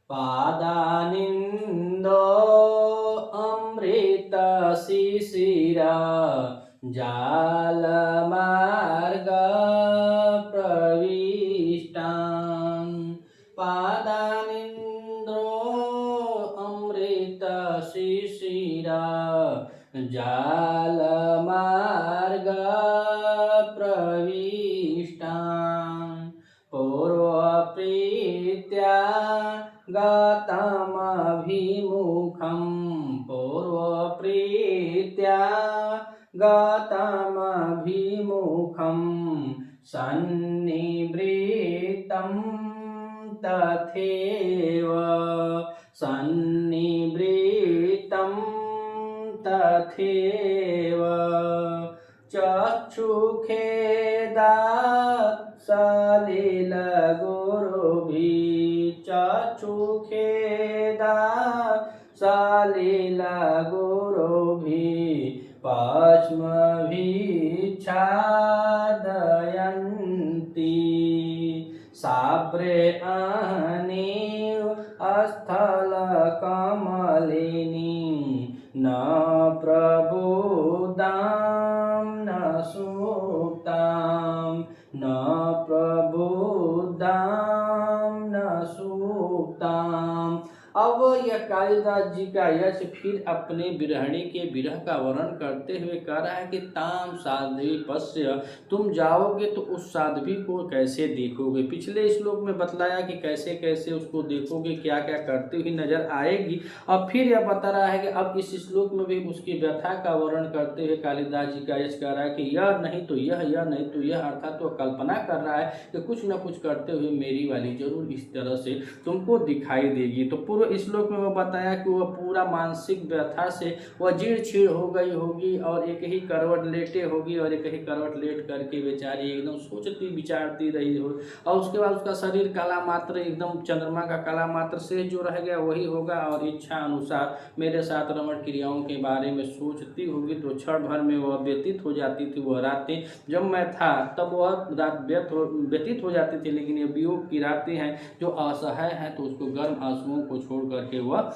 पादानिन्दो अमृत शिशिरा जालमार्ग प्रविष्टान् पादानिन्द्रो अमृत शिशिरा जालमार्ग प्रविष्टान् पूर्वप्रीत्या गतमभिमुखं पूर्वप्रीत्या गतमभिमुखं सन्निवृत्तं तथैव सन्निवृत्तं तथैव चक्षुखेदात् सलिलगुरुभिः चक्षुखेदात् सलिलगुरुभिः पश्मभिच्छादयन्ति साब्रे अहनीव स्थलकमलिनी न प्रबुदां न सुप्तां न प्रबुदां न सुप्तां। अब यह कालिदास जी का यश फिर अपने विरहिणी के विरह का वर्णन करते हुए कह रहा है कि ताम साध्वी पश्य, तुम जाओगे तो उस साध्वी को कैसे देखोगे। पिछले श्लोक में बतलाया कि कैसे कैसे उसको देखोगे, क्या क्या करते हुए नजर आएगी। अब फिर यह बता रहा है कि अब इस श्लोक में भी उसकी व्यथा का वर्णन करते हुए कालिदास जी का यश कह रहा है कि यह नहीं तो यह नहीं तो यह, अर्थात तो कल्पना कर रहा है कि कुछ न कुछ करते हुए मेरी वाली जरूर इस तरह से तुमको दिखाई देगी। तो पूर्व श्लोक में वो बताया कि वह पूरा मानसिक व्यथा से वह जीर्ण छीण हो गई होगी और एक ही करवट लेटे होगी और एक ही करवट लेट करके बेचारी एकदम सोचती विचारती रही हो। और उसके बाद उसका शरीर काला मात्र, एकदम चंद्रमा का काला मात्र से जो रह गया वही होगा और इच्छा अनुसार मेरे साथ रमण क्रियाओं के बारे में सोचती होगी। तो क्षण भर में वह व्यतीत हो जाती थी वह रातें, जब मैं था तब वह रात व्यतीत हो जाती थी, लेकिन ये वियोग की रातें हैं जो असहाय हैं तो उसको गर्म आंसुओं को छोड़ करके वह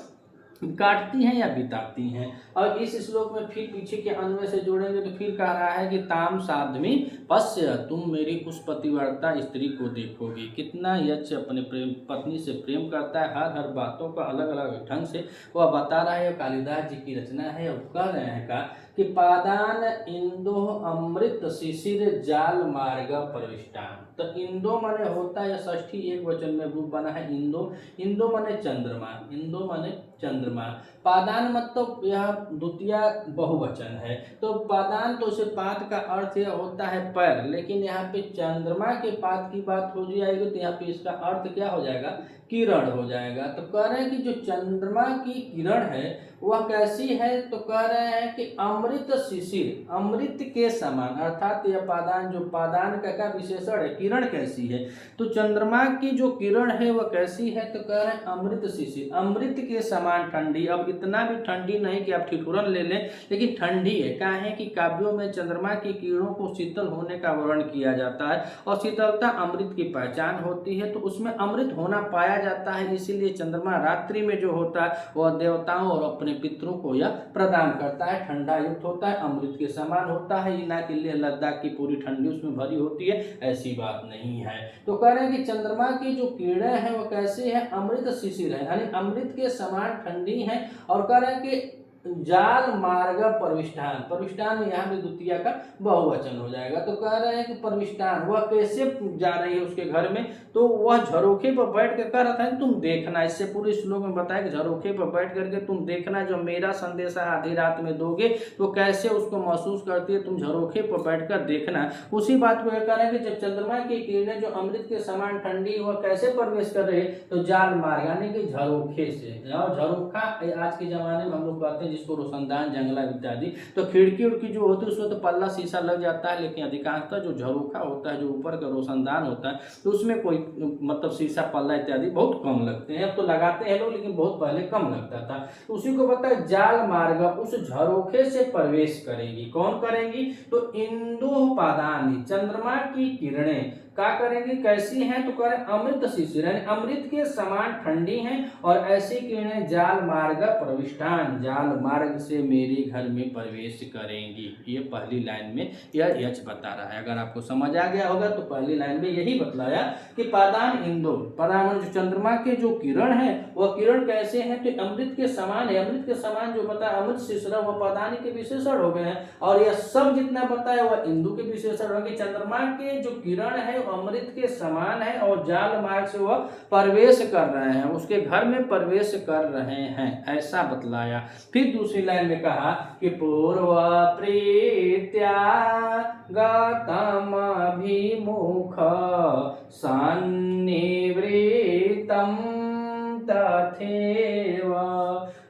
काटती हैं या बिताती हैं। और इस श्लोक में फिर पीछे के अन्वय से जोड़ेंगे तो फिर कह रहा है कि ताम साध्वी पश्य, तुम मेरी उस पतिव्रता स्त्री को देखोगे। कितना यक्ष अपने प्रेम पत्नी से प्रेम करता है, हर हर बातों का अलग अलग ढंग से वह बता रहा है। कालिदास जी की रचना है और कह रहे हैं का कि पादान इंदो अमृत शिशिर जाल मार्ग प्रविष्टान। तो इंदो माने होता है षष्ठी एक वचन में रूप बना है इंदो। इंदो माने चंद्रमा, इंदो माने चंद्रमा। पादान मतलब यह द्वितीय बहुवचन है। तो पादान तो उसे पाद का अर्थ यह होता है पैर, लेकिन यहाँ पे चंद्रमा के पाद की बात हो जाएगी तो यहाँ पे इसका अर्थ क्या हो जाएगा, किरण हो जाएगा। तो कह रहे हैं कि जो चंद्रमा की किरण है वह कैसी है, तो कह रहे हैं कि अमृत शिशिर, अमृत के समान, अर्थात यह पादान जो पादान का विशेषण है, किरण कैसी है, तो चंद्रमा की जो किरण है वह कैसी है, तो कह रहे हैं अमृत शिशिर, अमृत के समान ठंडी। अब इतना भी ठंडी नहीं कि आप ठिठुरन ले लें, लेकिन ठंडी है। क्या है कि काव्यों में चंद्रमा की किरणों को शीतल होने का वर्णन किया जाता है और शीतलता अमृत की पहचान होती है, तो उसमें अमृत होना पाया जाता है। इसीलिए चंद्रमा रात्रि में जो होता है वह देवताओं और अपने पितरों को यह प्रदान करता है, ठंडा युक्त होता है, अमृत के समान होता है। ये ना कि लेह लद्दाख की पूरी ठंडी उसमें भरी होती है, ऐसी बात नहीं है। तो कह रहे हैं कि चंद्रमा की जो किरणें हैं वो कैसे हैं, अमृत शिशिर है, यानी अमृत के समान ठंडी है। और कह रहे हैं कि जाल मार्ग प्रविष्टान, प्रविष्टान यहाँ पे द्वितीय का बहुवचन हो जाएगा। तो कह रहे हैं कि प्रविष्टान वह कैसे जा रही है उसके घर में, तो वह झरोखे पर बैठ कर कह रहा था तुम देखना। इससे पूरे श्लोक में बताया कि झरोखे पर बैठ करके तुम देखना, जो मेरा संदेशा आधी रात में दोगे तो कैसे उसको महसूस करती है, तुम झरोखे पर बैठ कर देखना। उसी बात को कह रहे हैं कि जब चंद्रमा की किरणें जो अमृत के समान ठंडी वह कैसे प्रवेश कर रही है, तो जाल मार्ग यानी कि झरोखे से। और झरोखा आज के जमाने में हम लोग कहते हैं जिसको रोशनदान जंगला इत्यादि। तो खिड़की उड़की जो होती है उसमें तो पल्ला शीशा लग जाता है, लेकिन अधिकांशतः जो झरोखा होता है, जो ऊपर का रोशनदान होता है, तो उसमें कोई मतलब शीशा पल्ला इत्यादि बहुत कम लगते हैं। अब तो लगाते हैं लोग, लेकिन बहुत पहले कम लगता था। तो उसी को पता है जाल मार्ग, उस झरोखे से प्रवेश करेगी। कौन करेंगी, तो इंदु पादानी, चंद्रमा की किरणें क्या करेंगी, कैसी हैं, तो कह रहे अमृत शिशिर यानी अमृत के समान ठंडी हैं और ऐसी किरणें जाल मार्ग प्रविष्टान जाल मार्ग से मेरे घर में प्रवेश करेंगी। ये पहली लाइन में यह यच बता रहा है। अगर आपको समझ आ गया होगा तो पहली लाइन में यही बतलाया कि पादान इंदो पादान जो चंद्रमा के जो किरण है वह किरण कैसे हैं, तो अमृत के समान है। अमृत के समान जो बता अमृत शिशिर वह पादानी के विशेषण हो गए हैं और यह सब जितना बताया वह इंदु के विशेषण होंगे। चंद्रमा के जो किरण है वो अमृत के समान है और जाल मार्ग से वह प्रवेश कर रहे हैं, उसके घर में प्रवेश कर रहे हैं, ऐसा बतलाया। फिर दूसरी लाइन में कहा कि पूर्व प्रीत्या गतमभिमुख सन्निवृत्तं तथैव।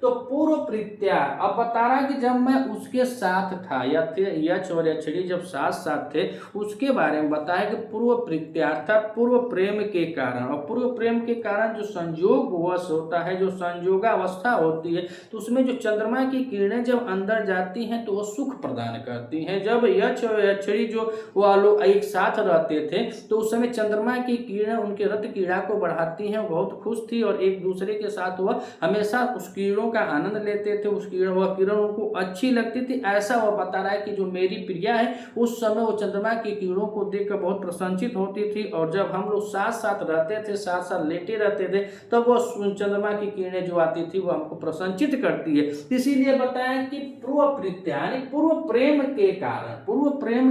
तो पूर्व प्रीत्या अब बता रहा कि जब मैं उसके साथ था या यच और यछड़ी जब साथ साथ थे उसके बारे में बताया कि पूर्व प्रीत्या अर्थात पूर्व प्रेम के कारण, और पूर्व प्रेम के कारण जो संयोग वश होता है, जो संयोगावस्था होती है, तो उसमें जो चंद्रमा की किरणें जब अंदर जाती हैं तो वो सुख प्रदान करती हैं। जब यच और यछड़ी जो वो लोग एक साथ रहते थे तो उस समय चंद्रमा की किरणें उनके रक्त कीड़ा को बढ़ाती हैं। बहुत खुश थी और एक दूसरे के साथ वह हमेशा उस कीड़ों का आनंद लेते थे, उस किरण वह किरण उनको अच्छी लगती थी, ऐसा वह बता रहा है कि जो मेरी प्रिया है उस समय वो चंद्रमा की किरणों को देखकर बहुत प्रसन्नचित होती थी और जब हम लोग साथ साथ रहते थे, साथ साथ लेटे रहते थे, तब वो चंद्रमा की किरणें जो आती थी वो हमको प्रसन्नचित करती है। इसीलिए बताया कि पूर्व प्रीत्या यानी पूर्व प्रेम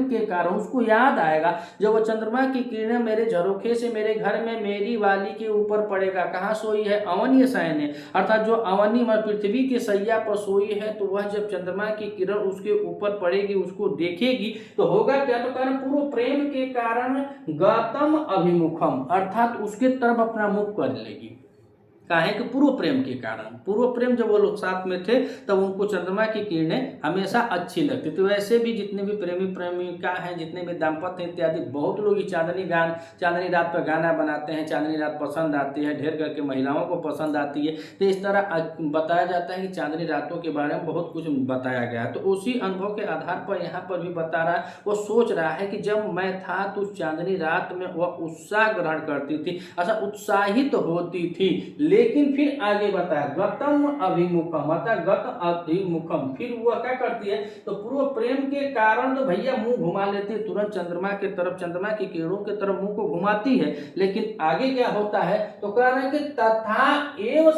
के कारण उसको याद आएगा जब वो चंद्रमा की किरणें मेरे झरोखे से मेरे घर में मेरी वाली के ऊपर पड़ेगा। कहाँ सोई है, अवनीय शयन है, अर्थात जो अवनी पृथ्वी के सैया पर सोई है, तो वह जब चंद्रमा की किरण उसके ऊपर पड़ेगी उसको देखेगी तो होगा क्या, तो कारण पूर्व प्रेम के कारण गौतम अभिमुखम अर्थात उसके तरफ अपना मुख कर लेगी। काहे कि पूर्व प्रेम के कारण, पूर्व प्रेम जब वो लोग साथ में थे तब उनको चंद्रमा की किरणें हमेशा अच्छी लगती। तो वैसे भी जितने भी प्रेमी प्रेमिका हैं, जितने भी दाम्पत्य इत्यादि, बहुत लोग चांदनी रात पर गाना बनाते हैं, चांदनी रात पसंद आती है, ढेर करके महिलाओं को पसंद आती है। तो इस तरह बताया जाता है कि चांदनी रातों के बारे में बहुत कुछ बताया गया है। तो उसी अनुभव के आधार पर यहाँ पर भी बता रहा है, वो सोच रहा है कि जब मैं था तो चांदनी रात में वह उत्साह ग्रहण करती थी, ऐसा उत्साहित होती थी। लेकिन फिर आगे बताया गतम अभिमुखम अर्थात गत अभिमुखम, फिर वह क्या करती है, तो पूर्व प्रेम के कारण तो भैया मुंह घुमा लेती है, तुरंत चंद्रमा के तरफ, चंद्रमा की किरणों के तरफ मुंह को घुमाती है। लेकिन आगे क्या होता है, तो कह रहे हैं कि तथा एव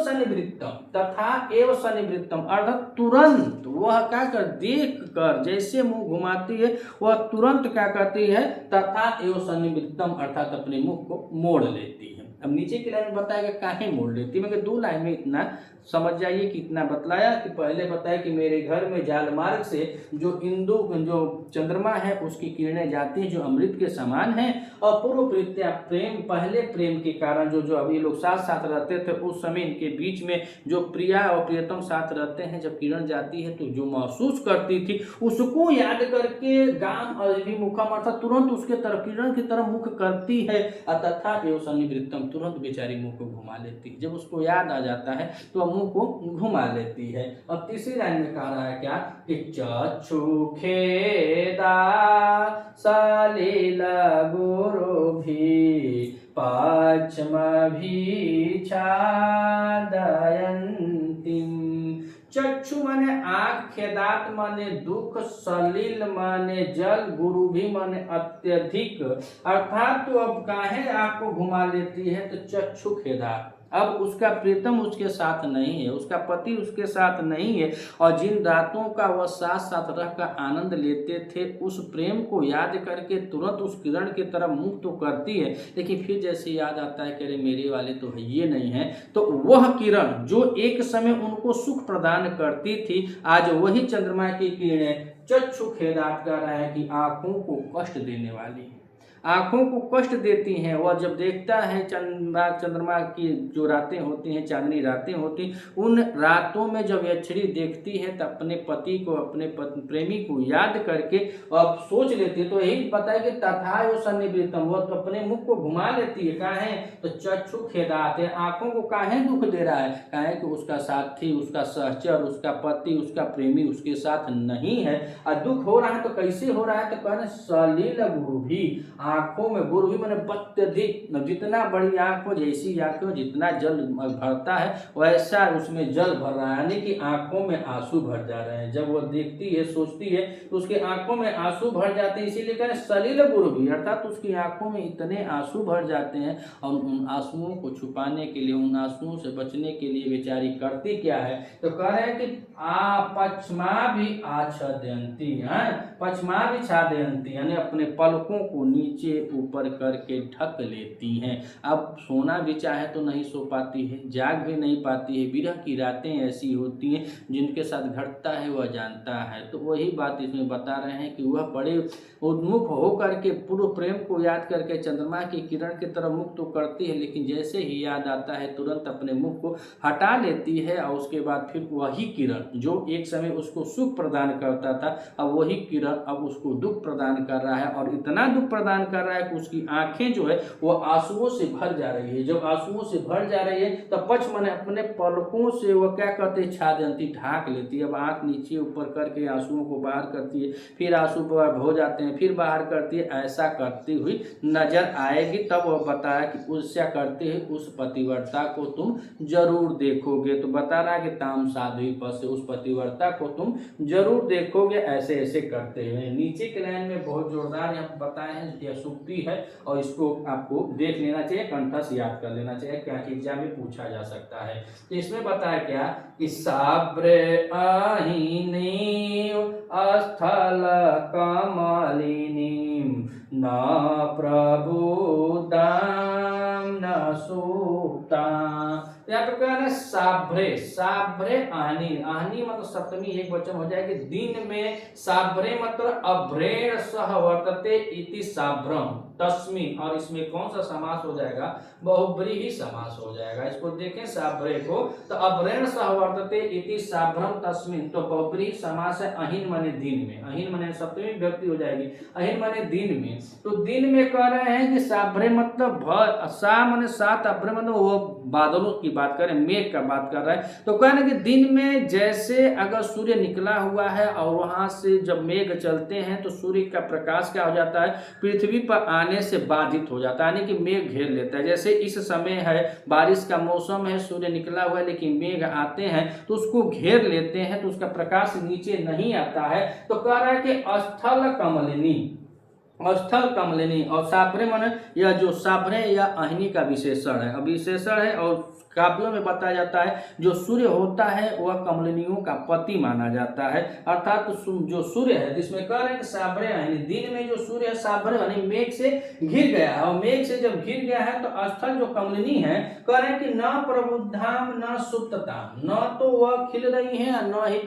सनिवृत्तम अर्थात तुरंत वह क्या कर देख कर जैसे मुंह घुमाती है वह तुरंत क्या करती है, तथा एव सनिवृत्तम अर्थात अपने मुख को मोड़ लेती है। अब नीचे की लाइन में बताया काहे मोड़ लेती है, मगर दो लाइन में इतना समझ जाइए कि इतना बतलाया कि पहले बताया कि मेरे घर में जाल मार्ग से जो इंदु जो चंद्रमा है उसकी किरणें जाती हैं जो अमृत के समान हैं, और पूर्व प्रीत्या प्रेम पहले प्रेम के कारण जो अभी लोग साथ साथ रहते थे उस समय इनके बीच में जो प्रिया और प्रियतम साथ रहते हैं, जब किरण जाती है तो जो महसूस करती थी उसको याद करके गाम अभिमुखम अर्थात तुरंत उसके तरफ किरण की तरफ मुख करती है, तथा एव सन्निवृत्तम तुरंत बेचारी मुंह को घुमा लेती है। जब उसको याद आ जाता है तो मुंह को घुमा लेती है। अब तीसरी लाइन में कह रहा है क्या कि चक्षु खेदा सलिल गुरु भी पश्चिम भी छादयन्तिम। चक्षु माने आँख, खेदात माने दुख, सलिल माने जल, गुरु भी माने अत्यधिक अर्थात तो अब काहे आँख को घुमा लेती है, तो चक्षु खेदात अब उसका प्रीतम उसके साथ नहीं है, उसका पति उसके साथ नहीं है, और जिन रातों का वह साथ साथ रहकर आनंद लेते थे उस प्रेम को याद करके तुरंत उस किरण की तरफ मुख तो करती है, लेकिन फिर जैसे याद आता है कि अरे मेरे वाले तो ये नहीं है, तो वह किरण जो एक समय उनको सुख प्रदान करती थी आज वही चंद्रमा की किरणें चक्षु खेदात कर रहा है कि आंखों को कष्ट देने वाली है, आँखों को कष्ट देती हैं। वह जब देखता है चंद्रमा की जो रातें होती हैं, चांदनी रातें होती, उन रातों में जब यक्षिणी देखती है तो अपने पति को, अपने प्रेमी को याद करके अब सोच लेती है। तो यही पता है कि तथा वो सन्निवृत्तम, वह तो अपने मुख को घुमा लेती है। काहे, तो चक्षु खेदात है, आंखों को काहे दुख दे रहा है, काहे कि उसका साथी, उसका सहचर, उसका पति, उसका प्रेमी उसके साथ नहीं है, और दुख हो रहा है तो कैसे हो रहा है, तो कहने सलिल गुरु भी आंखों में गुरु मैंने अत्यधिक, जितना बड़ी आंख हो, जैसी आंख हो, जितना जल भरता है वैसा उसमें जल भर रहा है, यानी कि आंखों में आंसू भर जा रहे हैं। जब वह देखती है, सोचती है, तो उसके आंखों में आंसू भर जाते हैं। इसीलिए कहें सलिल गुरु भी, अर्थात उसकी आंखों में इतने आंसू भर जाते हैं। और उन आंसुओं को छुपाने के लिए, उन आंसुओं से बचने के लिए बेचारी करती क्या है, तो कह रहे हैं कि पश्चिमा भी आच्छादयंती है, पश्चिमा भी छादयंती, यानी अपने पलकों को नीचे ऊपर करके ढक लेती हैं। अब सोना भी चाहे तो नहीं सो पाती है, जाग भी नहीं पाती है। विरह की रातें ऐसी होती हैं, जिनके साथ घटता है वह जानता है। तो वही बात इसमें बता रहे हैं कि वह बड़े उन्मुख होकर के पूर्व प्रेम को याद करके चंद्रमा की किरण की तरफ मुख तो करती है, लेकिन जैसे ही याद आता है तुरंत अपने मुख को हटा लेती है। और उसके बाद फिर वही किरण जो एक समय उसको सुख प्रदान करता था, अब वही किरण अब उसको दुख प्रदान कर रहा है। और इतना दुख प्रदान कर रहा है कि उसकी आंखें जो है वो आंसुओं से भर जा रही है। जब आंसुओं से भर जा रही है तब पक्ष मन अपने पलकों से वो क्या करते हैं, छादयंती, ढाक लेती है। अब आंख नीचे ऊपर करके आंसुओं को बाहर करती है, फिर आंसू हो जाते हैं, फिर बाहर करती है। ऐसा करती हुई नजर आएगी। तब वह बताया कि उससे करते हुए उस पतिव्रता को तुम जरूर देखोगे। तो बता रहा है कि ताम साध्वी पद से उस पतिव्रता को तुम जरूर देखोगे, ऐसे ऐसे करते हुए। नीचे के लाइन में बहुत जोरदार यहाँ बताए हैं, यह सूक्ति है और इसको आपको देख लेना चाहिए, कंठस्थ याद कर लेना चाहिए, क्या एग्जाम में पूछा जा सकता है। तो इसमें बताया क्या कि साब्रे अहिनी स्थल कमलिनी न प्रबुदाम न सुता। यहाँ पे कहना साभ्रे, साभ्रे आहनी, आहनी मतलब सप्तमी एक वचन हो जाएगी। दिन में साभ्रे मतलब अभ्रेण सह वर्तते इति साभ्रम तस्मिन, और इसमें कौन सा समास हो जाएगा, बहुब्रीहि समास हो जाएगा। इसको देखें साभ्रे को, तो अभ्रेण सह वर्तते इति साभ्रम तस्मिन, तो बहुब्रीहि समास है। अहिन माने दिन में, अहिन माने सप्तमी विभक्ति हो जाएगी, अहिन माने दिन में। तो दिन में कह रहे हैं कि साभ्रे मतलब सा माने सात, अभ्रे मतलब वो बादलों की बात करें, मेघ का बात कर रहा है। तो कहना कि दिन में जैसे अगर सूर्य निकला हुआ है और वहां से जब मेघ चलते हैं तो सूर्य का प्रकाश क्या हो जाता है, पृथ्वी पर आने से बाधित हो जाता है, यानी कि मेघ घेर लेता है। जैसे इस समय है, बारिश का मौसम है, सूर्य निकला हुआ है लेकिन मेघ आते हैं तो उसको घेर लेते हैं, तो उसका प्रकाश नीचे नहीं आता है। तो कह रहा है कि स्थल कमलिनी, स्थल कमलिनी, और साभ्रे माने यह जो साभ्रे या अहिनी का विशेषण है, अब विशेषण है। और काव्यों में बताया जाता है जो सूर्य होता है वह कमलिनियों का पति माना जाता है। अर्थात जो सूर्य है, जिसमें कह रहे हैं साभ्रे अहिनी, दिन में जो सूर्य है साभ्रे यानी मेघ से घिर गया है, और मेघ से जब घिर गया है तो स्थल जो कमलिनी है, कह रहे हैं कि न प्रबुद्धाम न सुप्तताम, न तो वह खिल रही है न ही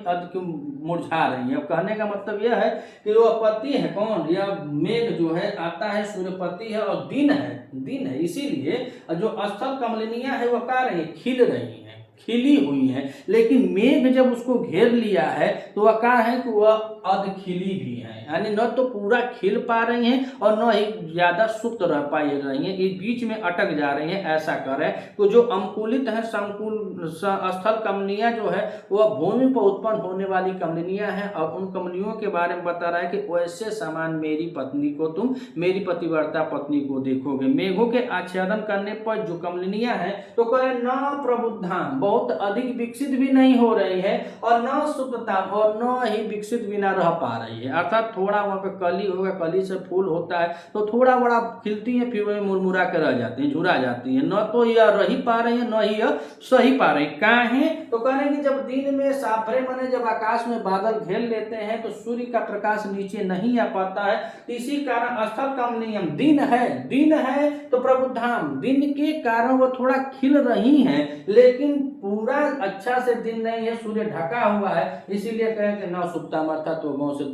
मुरझा रही है। कहने का मतलब यह है कि वह पति है कौन, यह मेघ जो है आता है, सूर्यपति है और दिन है, दिन है। इसीलिए जो स्थल कमलिनियां है वह क्या रही है, खिल रही है, खिली हुई है। लेकिन मेघ जब उसको घेर लिया है तो वह क्या है कि वह अध खिली भी है, यानी न तो पूरा खिल पा रही हैं और न ही ज्यादा सुप्त रह पाई रही हैं, इस बीच में अटक जा रही हैं। ऐसा कर रहे हैं। तो जो अंकुलित है, संकुल स्थल कमलियां जो है वह भूमि पर उत्पन्न होने वाली कमलिनियां हैं, और उन कमलियों के बारे में बता रहा है कि वैसे समान मेरी पत्नी को तुम, मेरी पतिव्रता पत्नी को देखोगे। मेघों के आच्छादन करने पर जो कमलिनियां हैं तो कहे न प्रबुद्धाम, बहुत अधिक विकसित भी नहीं हो रही है, और न सुप्तताम, और न ही विकसित भी न रह पा रही है। अर्थात थोड़ा वहां पे कली होगा, कली से फूल होता है तो थोड़ा बड़ा खिलती है, फिर वही मुरमुरा के रह जाती है, झुरा जाती है। न तो यह रही पा रही है न ही यह सही पा रही है। काहे तो कह रहे हैं कि जब दिन में साभ्रे माने जब आकाश में बादल घेर लेते हैं तो सूर्य का प्रकाश नीचे नहीं आ पाता है, इसी कारण स्थल कमलिनियम, दिन है, दिन है तो प्रबुद्धाम, दिन के कारण वो थोड़ा खिल रही हैं, लेकिन पूरा अच्छा से दिन नहीं है, सूर्य ढका हुआ है। इसीलिए कहें कि न सुप्ताम, अर्थात तो गौ से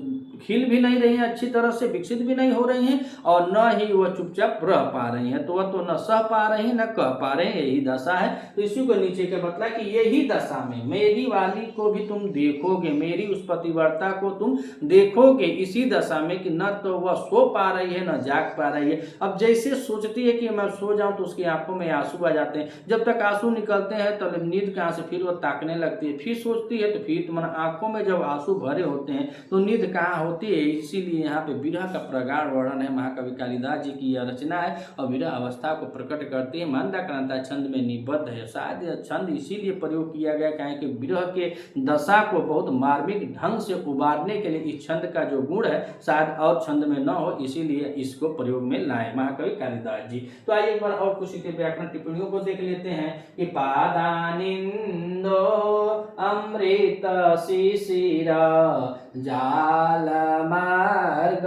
खिल भी नहीं रही है, अच्छी तरह से विकसित भी नहीं हो रही हैं, और न ही वह चुपचाप रह पा रही हैं। तो वह तो न सह पा रही हैं न कह पा रहे हैं, यही दशा है। तो इसी को नीचे के बतला कि यही दशा में मेरी वाली को भी तुम देखोगे, मेरी उस पतिव्रता को तुम देखोगे इसी दशा में कि न तो वह सो पा रही है न जाग पा रही है। अब जैसे सोचती है कि मैं सो जाऊं तो उसकी आंखों में आंसू आ जाते हैं, जब तक आंसू निकलते हैं तो नींद कहाँ से, फिर वह ताकने लगती है, फिर सोचती है तो फिर मन आंखों में जब आंसू भरे होते हैं तो नींद कहाँ होती है, इसीलिए यहाँ पे विरह का प्रगाढ़ वर्णन है। महाकवि कालिदास जी की यह रचना है और विरह अवस्था को प्रकट करती है। मंदाक्रांता छंद में निबद्ध है। शायद यह छंद इसीलिए प्रयोग किया गया कि विरह के दशा को बहुत मार्मिक ढंग से उबारने के लिए इस छंद का जो गुण है शायद और छंद में न हो, इसीलिए इसको प्रयोग में लाए महाकवि कालिदास जी। तो आइए एक बार और कुछ व्याकरण टिप्पणियों को देख लेते हैं कि पादानिंदो अमृत शिशिर जाल मार्ग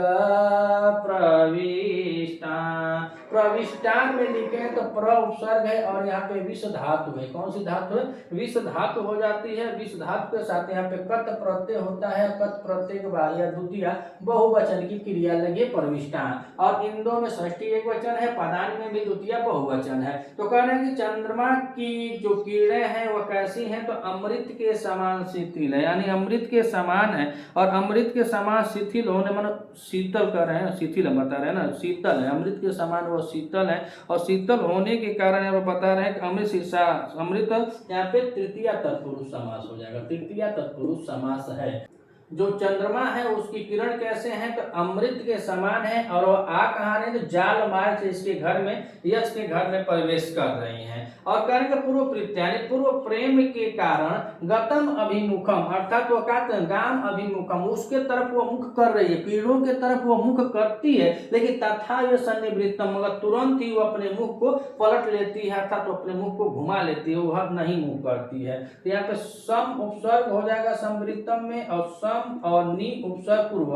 प्रविष्टान में लिखे हैं तो प्र उपसर्ग है और यहाँ पे विष धातु है। कौन सी धातु है? विष धातु हो जाती है। विष धातु के साथ यहाँ पे कत प्रत्यय होता है। कत प्रत्यय के बाद या द्वितीय बहुवचन की क्रिया लगी प्रविष्टान, और इंदो में षष्ठी एक वचन है, पदान में भी द्वितीय बहुवचन है। तो कह रहे हैं कि चंद्रमा की जो किरणें हैं वह कैसी हैं? तो अमृत के समान शिथिल है, यानी अमृत के समान है। और अमृत के समान शिथिल होने मानो शीतल कर रहे हैं, शिथिल बता रहे हैं ना, शीतल है। अमृत के समान वो शीतल है और शीतल होने के कारण वो बता रहे हैं कि अमृत शीशा अमृत यहाँ पे तृतीय तत्पुरुष समास हो जाएगा। तृतीय तत्पुरुष समास है। जो चंद्रमा है उसकी किरण कैसे हैं? तो अमृत के समान है और वो आ कहाँ रहे हैं? तो जाल मार्ग से इसके घर में, यश के घर में प्रवेश कर रहे हैं। और करेंगे पूर्व प्रीत्या यानी पूर्व प्रेम के कारण गतम अभिमुखम, अर्थात वो कहते हैं गाम अभिमुखम, उसके तरफ वो मुख कर रही है, किरणों के तरफ वो मुख करती है, लेकिन तथा ये सन्निवृत्तम, मगर तुरंत ही वो अपने मुख को पलट लेती है, अर्थात वो अपने मुख को घुमा लेती है, वह नहीं मुख करती है। तो यहाँ पे सम उपसर्ग हो जाएगा संवृत्तम में, और सम और नी उपसर्ग पूर्व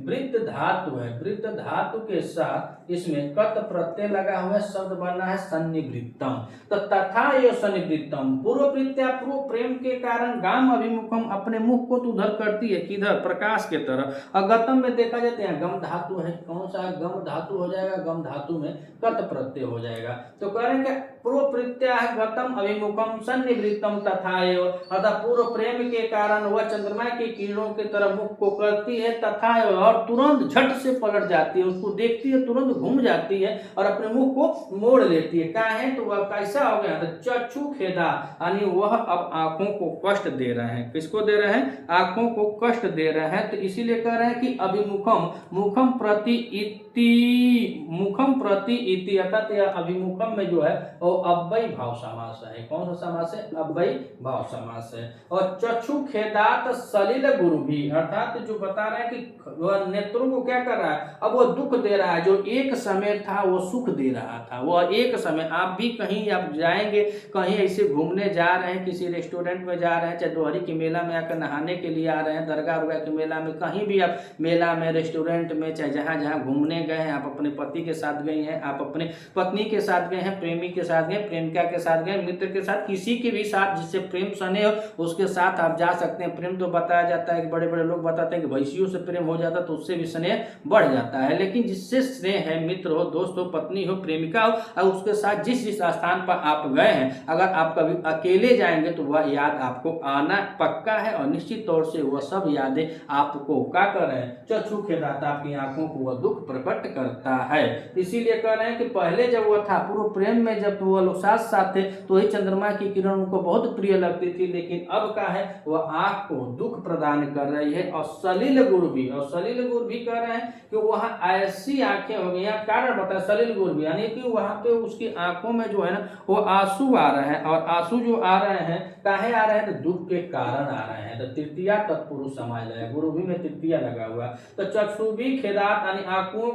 वृत्त धातु है। वृत्त धातु के साथ इसमें कत प्रत्यय लगा हुआ है, शब्द बना है सन्निवृत्तम। तो तथा ये सन्निवृत्तम पूर्व प्रीत्या, पूर्व प्रेम के कारण गाम अभिमुखम, अपने मुख को तो उधर करती है, किधर? प्रकाश के तरफ। और गतम में देखा जाते हैं गम धातु है। कौन सा? गम धातु हो जाएगा। गम धातु में कत प्रत्यय हो जाएगा। तो करेंगे पूर्व प्रीत्या है गतम अभिमुखम सन्निवृत्तम तथा एव, अर्थात पूर्व प्रेम के कारण वह चंद्रमा की किरणों के तरफ मुख को करती है, तथा और तुरंत झट से पलट जाती है, उसको देखती है तुरंत घूम जाती है और अपने मुख को मोड़ लेती है। क्या है? तो वह कैसा हो गया? तो चक्षु खेदा, यानी वह अब आंखों को कष्ट दे रहे हैं। किसको दे रहे हैं? आंखों को कष्ट दे रहे हैं। तो इसीलिए कह रहे हैं कि अभिमुखम, मुखम प्रति इति, मुखम प्रति इति, अर्थात यह अभिमुखम में जो है वो अव्ययी भाव समास है। कौन सा समास है? अव्ययी भाव समास है। और चक्षु खेदात सलिल गुरु भी, अर्थात जो बता रहे हैं कि वह नेत्रों को क्या कर रहा है? अब वो दुख दे रहा है। जो एक समय था वो सुख दे रहा था, वो एक समय। आप भी कहीं आप जाएंगे, कहीं ऐसे घूमने जा रहे हैं, किसी रेस्टोरेंट में जा रहे हैं, चाहे दोहरी के मेला में आकर नहाने के लिए आ रहे हैं, दरगाह उरगाह के मेला में, कहीं भी आप मेला में, रेस्टोरेंट में, चाहे जहाँ जहाँ घूमने गए हैं, आप अपने पति के साथ गए हैं, आप अपने पत्नी के साथ गए हैं, प्रेमी के साथ गए, प्रेमिका के साथ गए, मित्र के साथ, किसी के भी साथ जिससे प्रेम सने हो उसके साथ आप जा सकते हैं। प्रेम तो बताया जाता है कि बड़े बड़े लोग बताते हैं कि भैंसियों से प्रेम हो जाता तो उससे भी स्नेह बढ़ जाता है, लेकिन जिससे स्नेह है, मित्र हो, दोस्त हो, पत्नी हो, प्रेमिका हो, और उसके साथ जिस जिस स्थान पर आप गए हैं, अगर आप कभी अकेले जाएंगे तो वह याद आपको आना पक्का है और निश्चित तौर से वह सब यादें आपको क्या कर रहे हैं? चक्षु खेदाता, आपकी आंखों को वह दुख प्रकट करता है। इसीलिए कह रहे हैं कि पहले जब वह था पूर्व प्रेम में, जब वह लोग साथ साथ थे तो ही चंद्रमा की किरण उनको बहुत प्रिय लगती थी, लेकिन अब क्या है? वह आंख को दुख प्रदान कर रही है। और सलिल गुरु भी, और सलिल गुरु भी कह रहे हैं कि वहां ऐसी आंखें हो गई। यहाँ कारण बताया सलिल गुरु भी, यानी कि वहां पे उसकी आंखों में जो है ना वो आंसू आ रहे हैं, और आंसू जो आ रहे हैं काहे आ रहे हैं? तो दुख के कारण आ रहे हैं। तो तृतीया तत्पुरुष समाज है, गुरु भी में तृतीया लगा हुआ। तो चक्षु भी खेदात, यानी आंखों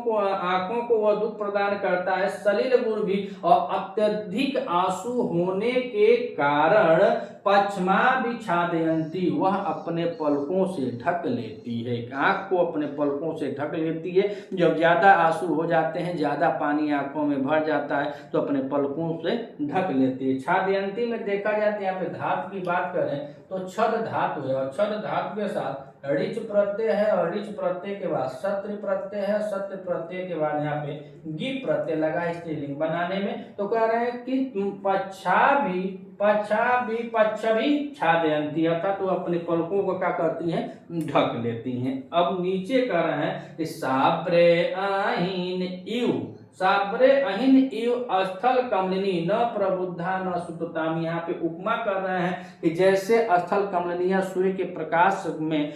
को वह दुख प्रदान करता है। सलिल गुरु भी, और अत्यधिक आंसू होने के कारण पश्चिमा भी छादयंती, वह अपने पलकों से ढक लेती है। आंख को अपने पलकों से ढक लेती है। जब ज्यादा आंसू हो जाते हैं, ज्यादा पानी आंखों में भर जाता है तो अपने पलकों से ढक लेती है। छादयंती में देखा जाता है, यहाँ पे धातु की बात करें तो छद धातु है, और छद धातु के साथ ऋच प्रत्यय है, और ऋच प्रत्यय के बाद सत्र प्रत्यय है, सत्र प्रत्यय के बाद यहाँ पे गी प्रत्यय लगा स्त्रीलिंग बनाने में। तो कह रहे हैं कि पच्छ भी छादयंती, अर्थात तो अपने पलकों को क्या करती हैं? ढक लेती हैं। अब नीचे कह रहे हैं कि साप्रे आहीन इव, साब्रे अहिन इव स्थल कमलिनी न प्रबुद्धा न सुतताम। यहाँ पे उपमा कर रहे हैं कि जैसे स्थल कमलिनियां सूर्य के प्रकाश में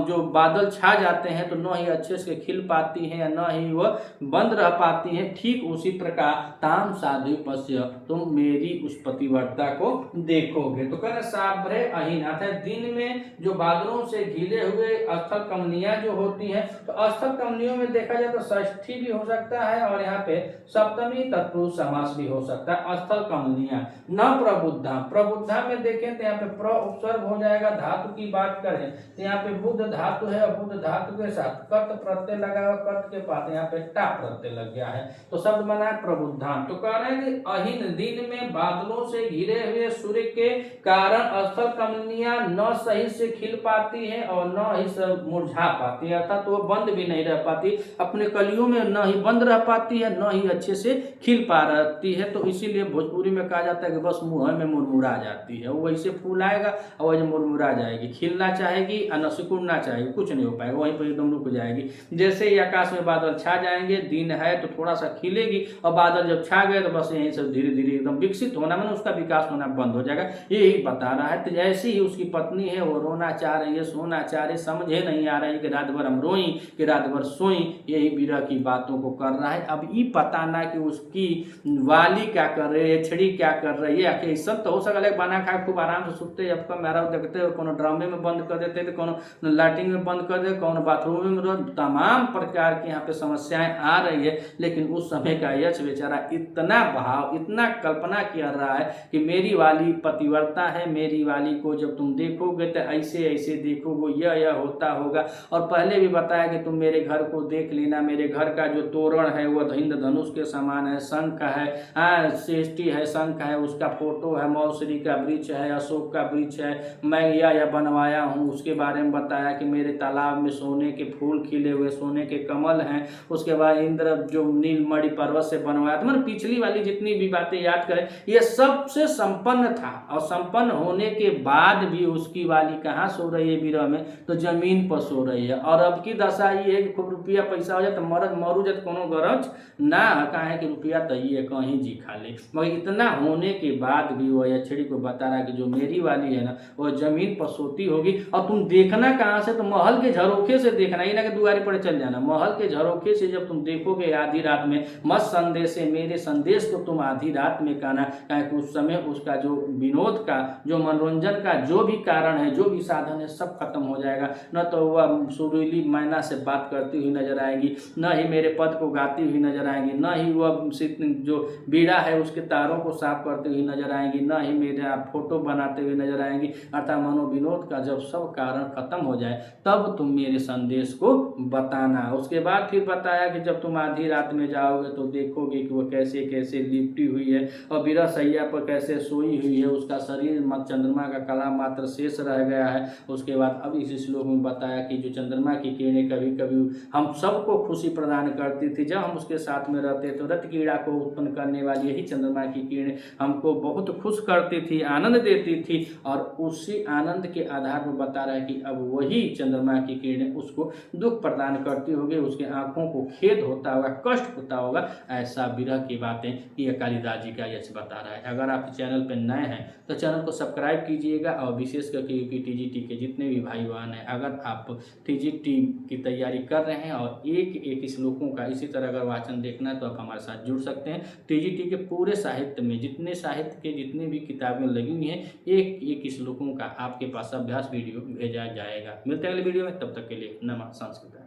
जो बादल छा जाते हैं तो न ही अच्छे से खिल पाती हैं, न ही वह बंद रह पाती हैं, ठीक उसी प्रकार ताम साधु पश्य, तुम मेरी उस पतिव्रता को देखोगे। तो कह साब्रे अहिन अर्थात दिन में जो बादलों से घिरे हुए स्थल कमलियां जो होती हैं, तो स्थल कमलियों में देखा जाए तो षष्ठी भी हो सकता है और यहाँ पे सप्तमी तत्पुरुष समास भी हो सकता है। स्थल कमलियां न प्रबुद्धा, प्रबुद्धा में देखें तो यहाँ पे प्र उपसर्ग हो जाएगा। धातु की बात करें तो यहाँ पे बुद्ध धातु है और बुद्ध धातु के साथ कत प्रत्यय लगा हुआ, कत के पास यहाँ पे टा प्रत्यय लग गया है, तो शब्द बना है प्रबुद्धा। तो कह रहे हैं कि अहिन दिन में बादलों से घिरे हुए सूर्य के कारण स्थल कमलियां न सही से खिल पाती है और न ही मुरझा पाती है, अर्थात वो बंद भी नहीं रह पाती, अपने कलियों में न ही बंद रह पाती है न ही अच्छे से खिल पा रहती है। तो इसीलिए भोजपुरी में कहा जाता है कि बस मुंह में मुरमुरा जाती है, वो वैसे फूल आएगा और वैसे मुरमुरा जाएगी, खिलना चाहेगी और न सिकुड़ना चाहेगी, कुछ नहीं हो पाएगा, वहीं पर एकदम रुक जाएगी। जैसे ही आकाश में बादल छा जाएंगे, दिन है तो थोड़ा सा खिलेगी और बादल जब छा गए तो बस यहीं से धीरे धीरे एकदम विकसित होना, मतलब उसका विकास होना बंद हो जाएगा, यही बता रहा है। तो जैसे ही उसकी पत्नी है वो रोना चाह रही है, सोना चाह रही, समझे नहीं आ रहा है कि रात भर हम रोई कि रात भर सोई, यही विरह की बातों को कर रहा है। अब ये पता ना कि उसकी वाली क्या कर रही है, छड़ी क्या कर रही है, आखिर सब तो हो सकता है बना खा खूब आराम से सुनते जब कम मेरा देखते हो, कोनो ड्रामे में बंद कर देते, तो कोनो लाइटिंग में बंद कर दे, कोनो बाथरूम में, तमाम प्रकार की यहाँ पे समस्याएं आ रही है। लेकिन उस समय का यश बेचारा इतना भाव, इतना कल्पना किया रहा है कि मेरी वाली पतिव्रता है, मेरी वाली को जब तुम देखोगे तो ऐसे ऐसे देखोगे, यह होता होगा। और पहले भी बताया कि तुम मेरे घर को देख लेना, मेरे घर का जो तोरण है वह इंद्रधनुष के समान है, शंख है, श्रेष्ठी है, शंख है, उसका फोटो है, मौसरी का वृक्ष है, अशोक का वृक्ष है, मैं यह बनवाया हूँ। उसके बारे में बताया कि मेरे तालाब में सोने के फूल खिले हुए, सोने के कमल हैं। उसके बाद इंद्र जो नीलमणि पर्वत से बनवाया था, मतलब पिछली वाली जितनी भी बातें याद करें ये सबसे संपन्न था। और संपन्न होने के बाद भी उसकी वाली कहाँ सो रही है विरह में, तो जमीन पर सो रही है। और अब की दशा ये है कि खूब रुपया पैसा हो जाए तो मरद मरू जाए, कोनो गरज ना कहा कि रुपया तो ये कहीं जी खा ले, मगर इतना होने के बाद भी वह यक्षिणी को बता रहा है कि जो मेरी वाली है ना वह जमीन पर सोती होगी। और तुम देखना कहाँ से, तो महल के झरोखे से देखना, ये ना कि दुआरी पर चल जाना, महल के झरोखे से जब तुम देखोगे आधी रात में, मत संदेश है मेरे संदेश को तुम आधी रात में कहना, क्योंकि उस समय उसका जो विनोद का, जो मनोरंजन का जो भी कारण है, जो भी साधन है, सब खत्म हो जाएगा। न तो वह सुरीली मैना से बात करती हुई नजर आएंगी, न ही मेरे पद को गाती हुई नजर आएंगी, न ही वह जो बीड़ा है उसके तारों को साफ करती हुई नजर आएंगी, न ही मेरा फोटो बनाते हुए नजर आएंगी। अर्थात मनोविनोद का जब सब कारण खत्म हो जाए तब तुम मेरे संदेश को बताना। उसके बाद फिर बताया कि जब तुम आधी रात में जाओगे तो देखोगे कि वह कैसे कैसे लिपटी हुई है और विरह सैया पर कैसे सोई हुई है, उसका शरीर चंद्रमा का कला मात्र शेष रह गया है। उसके बाद अब इस श्लोक में बताया कि जो चंद्रमा की किरणें कभी कभी हम सबको खुशी प्रदान करती थी, जब हम उसके साथ में रहते तो रत कीड़ा को उत्पन्न करने वाली यही चंद्रमा की किरणें हमको बहुत खुश करती थी, आनंद देती थी। और उसी आनंद के आधार पर बता रहा है कि अब वही चंद्रमा की किरणें उसको दुख प्रदान करती होगी, उसके आंखों को खेद होता होगा, कष्ट होता होगा। ऐसा विरह की बातें ये कालिदास जी का यश बता रहा है। अगर आप चैनल पर नए हैं तो चैनल को सब्सक्राइब कीजिएगा और विशेष करके टीजीटी के जितने भी भाई बहन हैं, अगर आप टीजीटी की तैयारी कर रहे हैं और एक एक श्लोकों का इसी तरह अगर वाचन देखना है तो आप हमारे साथ जुड़ सकते हैं। टीजीटी के पूरे साहित्य में जितने साहित्य के जितनी भी किताबें लगी हुई हैं, एक एक श्लोकों का आपके पास अभ्यास वीडियो भेजा जाएगा। मिलते हैं अगले वीडियो में, तब तक के लिए नमः संस्कृत।